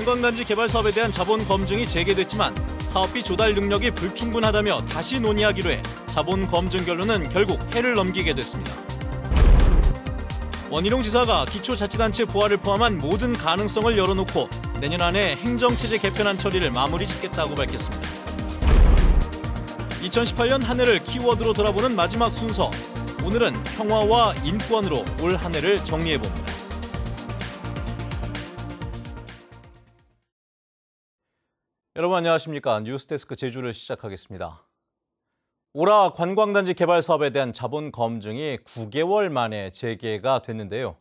관광단지 개발 사업에 대한 자본 검증이 재개됐지만 사업비 조달 능력이 불충분하다며 다시 논의하기로 해 자본 검증 결론은 결국 해를 넘기게 됐습니다. 원희룡 지사가 기초자치단체 부활을 포함한 모든 가능성을 열어놓고 내년 안에 행정체제 개편안 처리를 마무리 짓겠다고 밝혔습니다. 2018년 한 해를 키워드로 돌아보는 마지막 순서. 오늘은 평화와 인권으로 올 한 해를 정리해봅니다. 여러분 안녕하십니까. 뉴스데스크 제주를 시작하겠습니다. 오라 관광단지 개발 사업에 대한 자본 검증이 9개월 만에 재개가 됐는데요.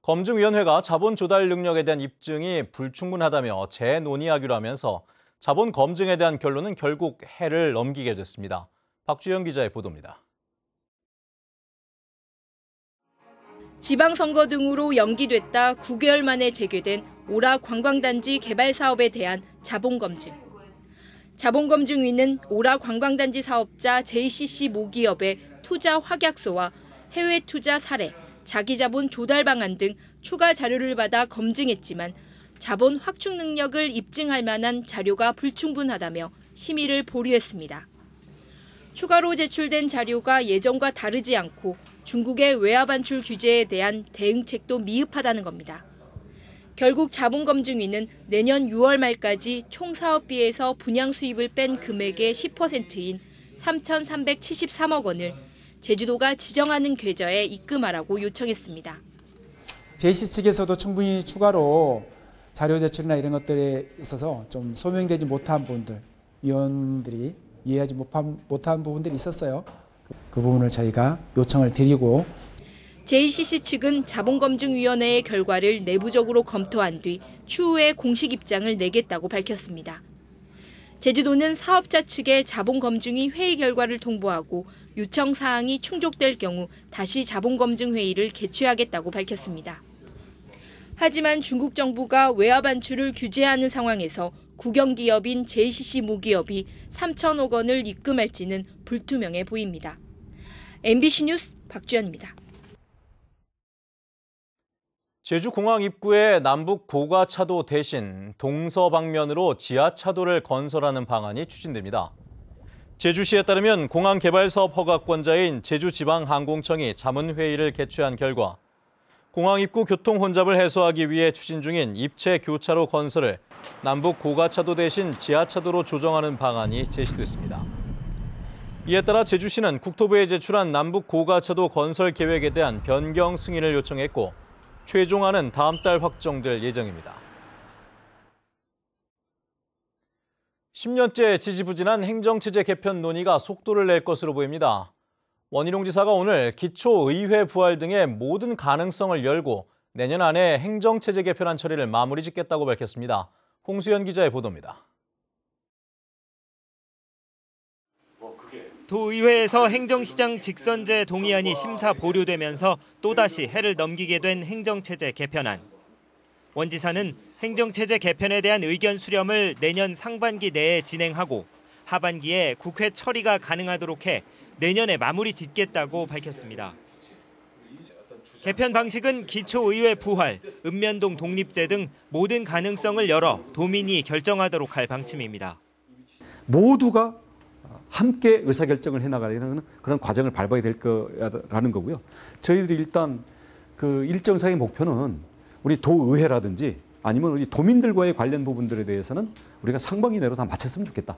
검증위원회가 자본 조달 능력에 대한 입증이 불충분하다며 재논의하기로 하면서 자본 검증에 대한 결론은 결국 해를 넘기게 됐습니다. 박주영 기자의 보도입니다. 지방선거 등으로 연기됐다 9개월 만에 재개된 오라 관광단지 개발 사업에 대한 자본검증. 자본검증위는 오라 관광단지 사업자 JCC 모기업의 투자 확약소와 해외 투자 사례, 자기자본 조달 방안 등 추가 자료를 받아 검증했지만 자본 확충 능력을 입증할 만한 자료가 불충분하다며 심의를 보류했습니다. 추가로 제출된 자료가 예정과 다르지 않고 중국의 외화 반출 규제에 대한 대응책도 미흡하다는 겁니다. 결국 자본검증위는 내년 6월 말까지 총 사업비에서 분양 수입을 뺀 금액의 10%인 3,373억 원을 제주도가 지정하는 계좌에 입금하라고 요청했습니다. JC 측에서도 충분히 추가로 자료 제출이나 이런 것들에 있어서 좀 소명되지 못한 부분들, 위원들이 이해하지 못한 부분들이 있었어요. 그 부분을 저희가 요청을 드리고 JCC 측은 자본검증위원회의 결과를 내부적으로 검토한 뒤 추후에 공식 입장을 내겠다고 밝혔습니다. 제주도는 사업자 측에 자본검증위 회의 결과를 통보하고 요청 사항이 충족될 경우 다시 자본검증 회의를 개최하겠다고 밝혔습니다. 하지만 중국 정부가 외화 반출을 규제하는 상황에서 국영기업인 JCC 모기업이 3천억 원을 입금할지는 불투명해 보입니다. MBC 뉴스 박주연입니다. 제주공항 입구에 남북 고가차도 대신 동서방면으로 지하차도를 건설하는 방안이 추진됩니다. 제주시에 따르면 공항 개발 사업 허가권자인 제주지방항공청이 자문회의를 개최한 결과 공항 입구 교통 혼잡을 해소하기 위해 추진 중인 입체 교차로 건설을 남북 고가차도 대신 지하차도로 조정하는 방안이 제시됐습니다. 이에 따라 제주시는 국토부에 제출한 남북 고가차도 건설 계획에 대한 변경 승인을 요청했고 최종안은 다음 달 확정될 예정입니다. 10년째 지지부진한 행정체제 개편 논의가 속도를 낼 것으로 보입니다. 원희룡 지사가 오늘 기초의회 부활 등의 모든 가능성을 열고 내년 안에 행정체제 개편안 처리를 마무리 짓겠다고 밝혔습니다. 홍수연 기자의 보도입니다. 도의회에서 행정시장 직선제 동의안이 심사 보류되면서 또다시 해를 넘기게 된 행정체제 개편안. 원 지사는 행정체제 개편에 대한 의견 수렴을 내년 상반기 내에 진행하고 하반기에 국회 처리가 가능하도록 해 내년에 마무리 짓겠다고 밝혔습니다. 개편 방식은 기초의회 부활, 읍면동 독립제 등 모든 가능성을 열어 도민이 결정하도록 할 방침입니다. 모두가 함께 의사결정을 해나가는 그런 과정을 밟아야 될 거라는 거고요. 저희들이 일단 그 일정상의 목표는 우리 도의회라든지 아니면 우리 도민들과의 관련 부분들에 대해서는 우리가 상반기 내로 다 마쳤으면 좋겠다.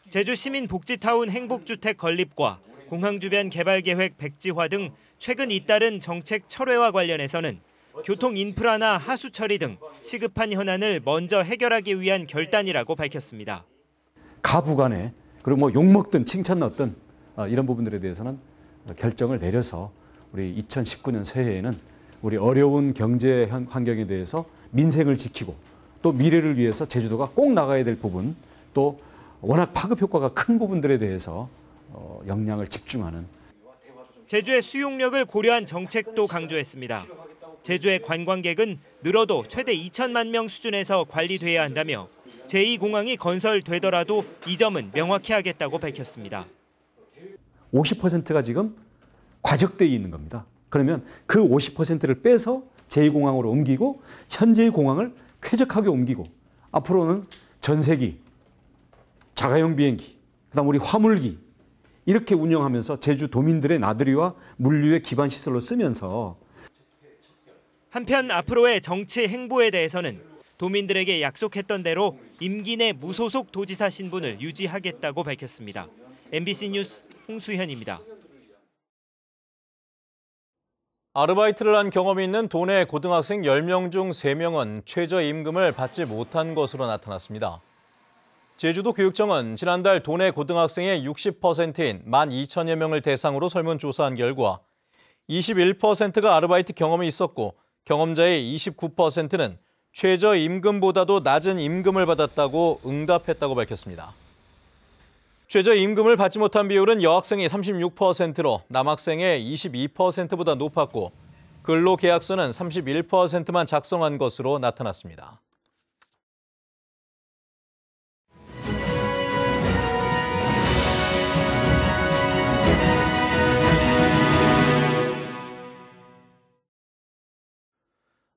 제주 시민복지타운 행복주택 건립과 공항 주변 개발계획 백지화 등 최근 잇따른 정책 철회와 관련해서는 교통 인프라나 하수 처리 등 시급한 현안을 먼저 해결하기 위한 결단이라고 밝혔습니다. 가부간에 그리고 뭐 욕먹든 칭찬 넣든 이런 부분들에 대해서는 결정을 내려서 우리 2019년 새해에는 우리 어려운 경제 환경에 대해서 민생을 지키고 또 미래를 위해서 제주도가 꼭 나가야 될 부분 또 워낙 파급 효과가 큰 부분들에 대해서 역량을 집중하는. 제주의 수용력을 고려한 정책도 강조했습니다. 제주의 관광객은 늘어도 최대 2천만 명 수준에서 관리돼야 한다며 제2공항이 건설되더라도 이 점은 명확히 하겠다고 밝혔습니다. 50%가 지금 과적되어 있는 겁니다. 그러면 그 50%를 빼서 제2공항으로 옮기고 현재의 공항을 쾌적하게 옮기고 앞으로는 전세기, 자가용 비행기, 그다음 우리 화물기 이렇게 운영하면서 제주 도민들의 나들이와 물류의 기반 시설로 쓰면서 한편 앞으로의 정치 행보에 대해서는 도민들에게 약속했던 대로 임기 내 무소속 도지사 신분을 유지하겠다고 밝혔습니다. MBC 뉴스 홍수현입니다. 아르바이트를 한 경험이 있는 도내 고등학생 10명 중 3명은 최저임금을 받지 못한 것으로 나타났습니다. 제주도 교육청은 지난달 도내 고등학생의 60%인 12,000여 명을 대상으로 설문조사한 결과 21%가 아르바이트 경험이 있었고 경험자의 29%는 최저임금보다도 낮은 임금을 받았다고 응답했다고 밝혔습니다. 최저임금을 받지 못한 비율은 여학생이 36%로 남학생의 22%보다 높았고 근로계약서는 31%만 작성한 것으로 나타났습니다.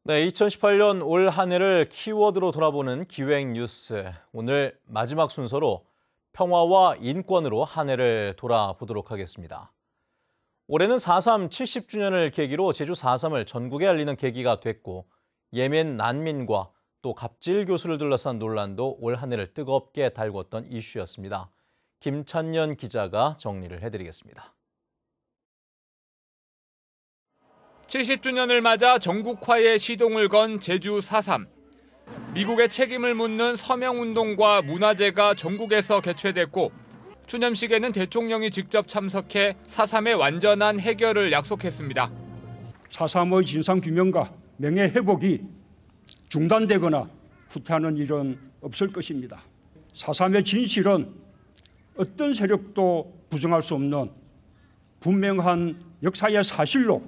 네, 2018년 올 한 해를 키워드로 돌아보는 기획뉴스. 오늘 마지막 순서로 평화와 인권으로 한 해를 돌아보도록 하겠습니다. 올해는 4.3 70주년을 계기로 제주 4.3을 전국에 알리는 계기가 됐고 예멘 난민과 또 갑질 교수를 둘러싼 논란도 올 한 해를 뜨겁게 달궜던 이슈였습니다. 김찬년 기자가 정리를 해드리겠습니다. 70주년을 맞아 전국화에 시동을 건 제주 4.3. 미국의 책임을 묻는 서명운동과 문화제가 전국에서 개최됐고 추념식에는 대통령이 직접 참석해 4.3의 완전한 해결을 약속했습니다. 4.3의 진상규명과 명예회복이 중단되거나 후퇴하는 일은 없을 것입니다. 4.3의 진실은 어떤 세력도 부정할 수 없는 분명한 역사의 사실로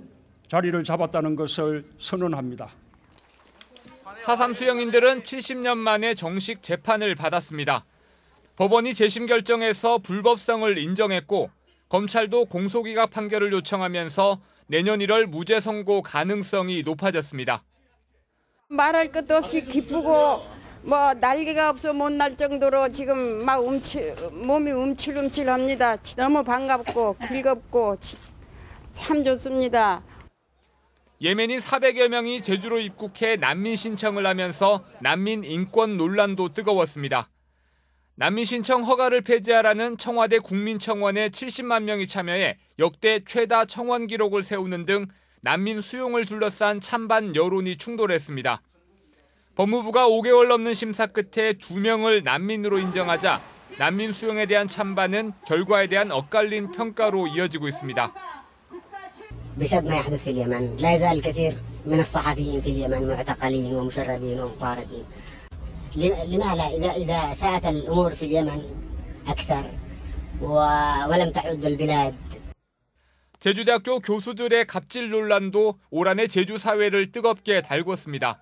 자리를 잡았다는 것을 선언합니다. 4.3 수용인들은 70년 만에 정식 재판을 받았습니다. 법원이 재심 결정에서 불법성을 인정했고 검찰도 공소기각 판결을 요청하면서 내년 1월 무죄 선고 가능성이 높아졌습니다. 말할 것도 없이 기쁘고 날개가 없어 못 날 정도로 지금 막 몸이 움찔움찔합니다. 너무 반갑고 즐겁고 참 좋습니다. 예멘인 400여 명이 제주로 입국해 난민 신청을 하면서 난민 인권 논란도 뜨거웠습니다. 난민 신청 허가를 폐지하라는 청와대 국민청원에 70만 명이 참여해 역대 최다 청원 기록을 세우는 등 난민 수용을 둘러싼 찬반 여론이 충돌했습니다. 법무부가 5개월 넘는 심사 끝에 2명을 난민으로 인정하자 난민 수용에 대한 찬반은 결과에 대한 엇갈린 평가로 이어지고 있습니다. بسبب ما يحدث في اليمن لا يزال الكثير من الصحفيين في اليمن معتقلين ومشردين ومطاردين. لماذا إذا ساءت الأمور في اليمن أكثر ولم تعد البلاد. 제주대학교 교수들의 갑질 논란도 올 한해 제주 사회를 뜨겁게 달궜습니다.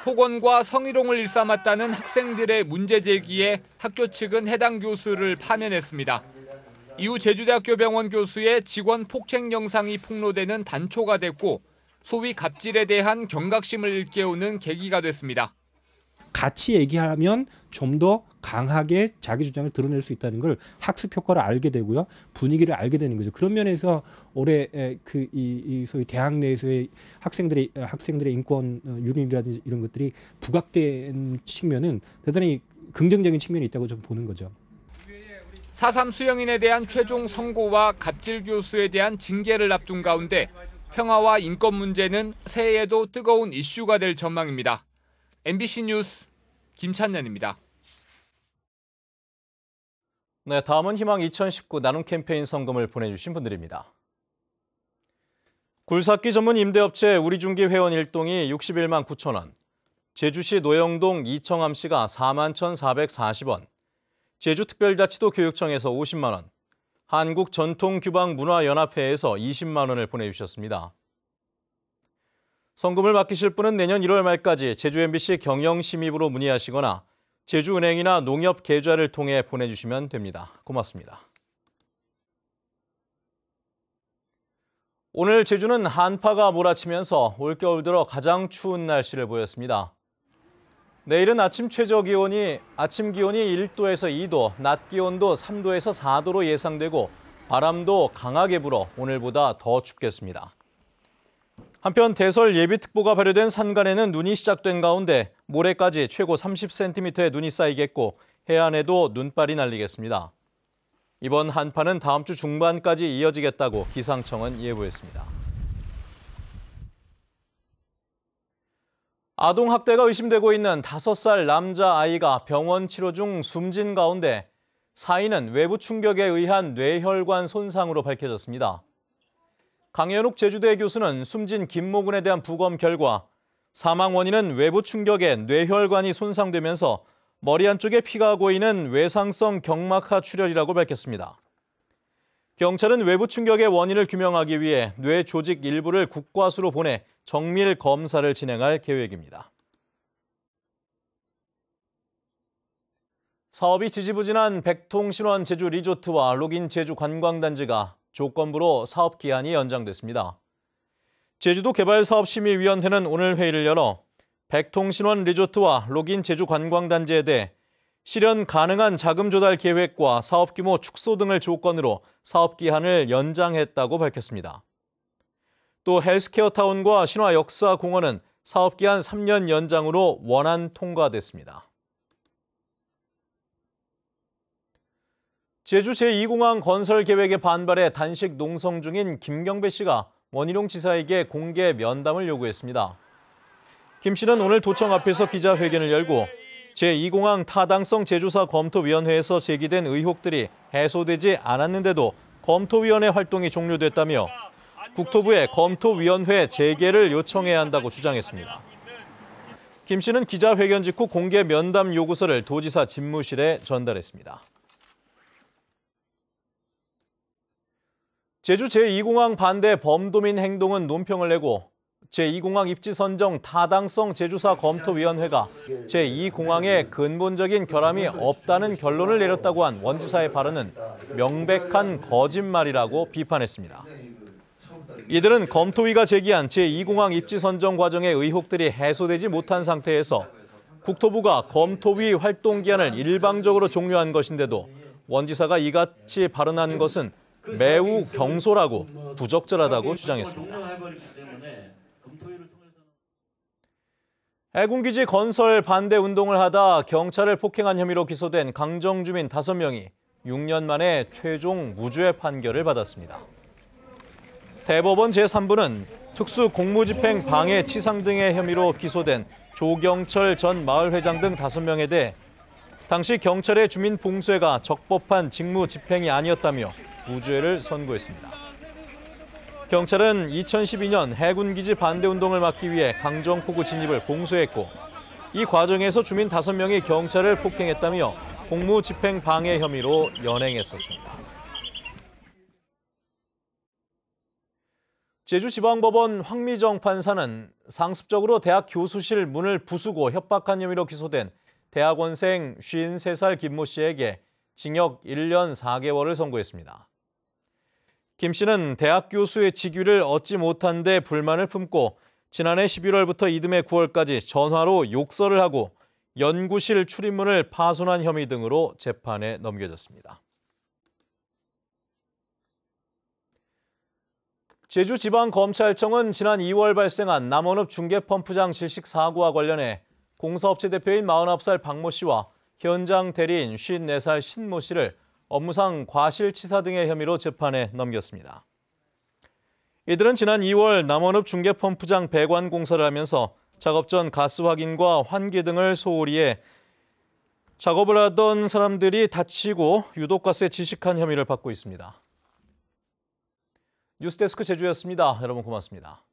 폭언과 성희롱을 일삼았다는 학생들의 문제 제기에 학교 측은 해당 교수를 파면했습니다. 이후 제주대학교 병원 교수의 직원 폭행 영상이 폭로되는 단초가 됐고 소위 갑질에 대한 경각심을 일깨우는 계기가 됐습니다. 같이 얘기하면 좀 더 강하게 자기 주장을 드러낼 수 있다는 걸 학습 효과를 알게 되고요, 분위기를 알게 되는 거죠. 그런 면에서 올해 이 소위 대학 내에서의 학생들의 인권 유린이라든지 이런 것들이 부각된 측면은 대단히 긍정적인 측면이 있다고 좀 보는 거죠. 4.3 수용인에 대한 최종 선고와 갑질 교수에 대한 징계를 앞둔 가운데 평화와 인권 문제는 새해에도 뜨거운 이슈가 될 전망입니다. MBC 뉴스 김찬년입니다. 네, 다음은 희망 2019 나눔 캠페인 성금을 보내주신 분들입니다. 굴삭기 전문 임대업체 우리중기 회원 1동이 61만 9천 원, 제주시 노영동 이청암 씨가 4만 1,440원, 제주특별자치도 교육청에서 50만 원, 한국전통규방문화연합회에서 20만 원을 보내주셨습니다. 성금을 맡기실 분은 내년 1월 말까지 제주 MBC 경영심의부로 문의하시거나 제주은행이나 농협계좌를 통해 보내주시면 됩니다. 고맙습니다. 오늘 제주는 한파가 몰아치면서 올겨울 들어 가장 추운 날씨를 보였습니다. 내일은 아침 기온이 1도에서 2도, 낮 기온도 3도에서 4도로 예상되고 바람도 강하게 불어 오늘보다 더 춥겠습니다. 한편 대설 예비특보가 발효된 산간에는 눈이 시작된 가운데 모레까지 최고 30cm의 눈이 쌓이겠고 해안에도 눈발이 날리겠습니다. 이번 한파는 다음 주 중반까지 이어지겠다고 기상청은 예보했습니다. 아동학대가 의심되고 있는 5살 남자아이가 병원 치료 중 숨진 가운데 사인은 외부 충격에 의한 뇌혈관 손상으로 밝혀졌습니다. 강현욱 제주대 교수는 숨진 김모군에 대한 부검 결과 사망 원인은 외부 충격에 뇌혈관이 손상되면서 머리 한쪽에 피가 고이는 외상성 경막하 출혈이라고 밝혔습니다. 경찰은 외부 충격의 원인을 규명하기 위해 뇌 조직 일부를 국과수로 보내 정밀 검사를 진행할 계획입니다. 사업이 지지부진한 백통신원 제주 리조트와 록인 제주 관광단지가 조건부로 사업 기한이 연장됐습니다. 제주도 개발사업심의위원회는 오늘 회의를 열어 백통신원 리조트와 록인 제주 관광단지에 대해 실현 가능한 자금 조달 계획과 사업 규모 축소 등을 조건으로 사업 기한을 연장했다고 밝혔습니다. 또 헬스케어타운과 신화역사공원은 사업 기한 3년 연장으로 원안 통과됐습니다. 제주 제2공항 건설 계획에 반발해 단식 농성 중인 김경배 씨가 원희룡 지사에게 공개 면담을 요구했습니다. 김 씨는 오늘 도청 앞에서 기자회견을 열고 제2공항 타당성 재조사 검토위원회에서 제기된 의혹들이 해소되지 않았는데도 검토위원회 활동이 종료됐다며 국토부에 검토위원회 재개를 요청해야 한다고 주장했습니다. 김 씨는 기자회견 직후 공개 면담 요구서를 도지사 집무실에 전달했습니다. 제주 제2공항 반대 범도민 행동은 논평을 내고 제2공항 입지 선정 타당성 재조사 검토위원회가 제2공항에 근본적인 결함이 없다는 결론을 내렸다고 한 원지사의 발언은 명백한 거짓말이라고 비판했습니다. 이들은 검토위가 제기한 제2공항 입지 선정 과정의 의혹들이 해소되지 못한 상태에서 국토부가 검토위 활동 기한을 일방적으로 종료한 것인데도 원지사가 이같이 발언한 것은 매우 경솔하고 부적절하다고 주장했습니다. 해군기지 건설 반대 운동을 하다 경찰을 폭행한 혐의로 기소된 강정 주민 5명이 6년 만에 최종 무죄 판결을 받았습니다. 대법원 제3부는 특수공무집행 방해 치상 등의 혐의로 기소된 조경철 전 마을회장 등 5명에 대해 당시 경찰의 주민 봉쇄가 적법한 직무 집행이 아니었다며 무죄를 선고했습니다. 경찰은 2012년 해군기지 반대운동을 막기 위해 강정포구 진입을 봉쇄했고 이 과정에서 주민 5명이 경찰을 폭행했다며 공무집행 방해 혐의로 연행했었습니다. 제주지방법원 황미정 판사는 상습적으로 대학 교수실 문을 부수고 협박한 혐의로 기소된 대학원생 53살 김모 씨에게 징역 1년 4개월을 선고했습니다. 김 씨는 대학 교수의 직위를 얻지 못한 데 불만을 품고 지난해 11월부터 이듬해 9월까지 전화로 욕설을 하고 연구실 출입문을 파손한 혐의 등으로 재판에 넘겨졌습니다. 제주지방검찰청은 지난 2월 발생한 남원읍 중계펌프장 질식 사고와 관련해 공사업체 대표인 49살 박모 씨와 현장 대리인 54살 신모 씨를 업무상 과실치사 등의 혐의로 재판에 넘겼습니다. 이들은 지난 2월 남원읍 중계펌프장 배관 공사를 하면서 작업 전 가스 확인과 환기 등을 소홀히 해 작업을 하던 사람들이 다치고 유독가스에 질식한 혐의를 받고 있습니다. 뉴스데스크 제주였습니다. 여러분 고맙습니다.